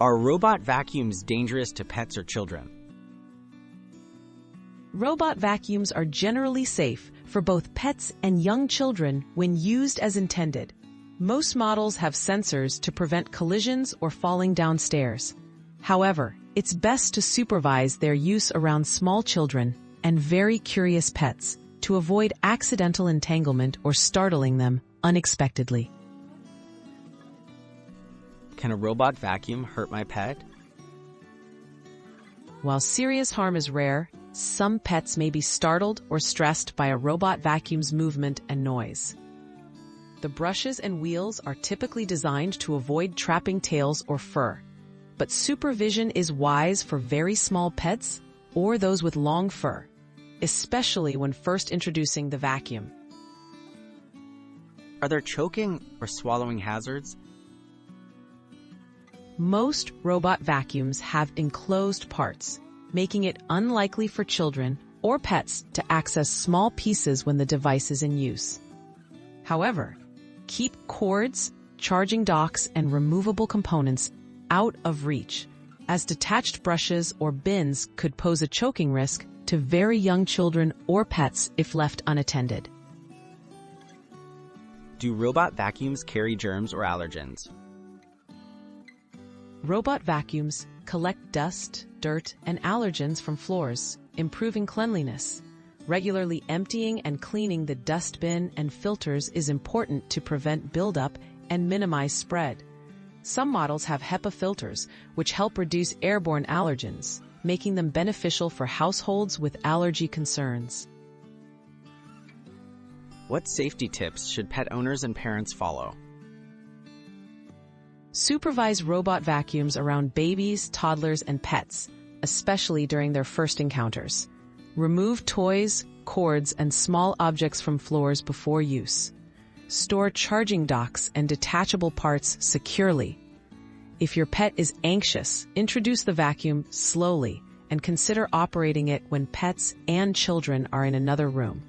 Are robot vacuums dangerous to pets or children? Robot vacuums are generally safe for both pets and young children when used as intended. Most models have sensors to prevent collisions or falling downstairs. However, it's best to supervise their use around small children and very curious pets to avoid accidental entanglement or startling them unexpectedly. Can a robot vacuum hurt my pet? While serious harm is rare, some pets may be startled or stressed by a robot vacuum's movement and noise. The brushes and wheels are typically designed to avoid trapping tails or fur, but supervision is wise for very small pets or those with long fur, especially when first introducing the vacuum. Are there choking or swallowing hazards? Most robot vacuums have enclosed parts, making it unlikely for children or pets to access small pieces when the device is in use. However, keep cords, charging docks, and removable components out of reach, as detached brushes or bins could pose a choking risk to very young children or pets if left unattended. Do robot vacuums carry germs or allergens? Robot vacuums collect dust, dirt, and allergens from floors, improving cleanliness. Regularly emptying and cleaning the dust bin and filters is important to prevent buildup and minimize spread. Some models have HEPA filters, which help reduce airborne allergens, making them beneficial for households with allergy concerns. What safety tips should pet owners and parents follow? Supervise robot vacuums around babies, toddlers, and pets, especially during their first encounters. Remove toys, cords, and small objects from floors before use. Store charging docks and detachable parts securely. If your pet is anxious, introduce the vacuum slowly and consider operating it when pets and children are in another room.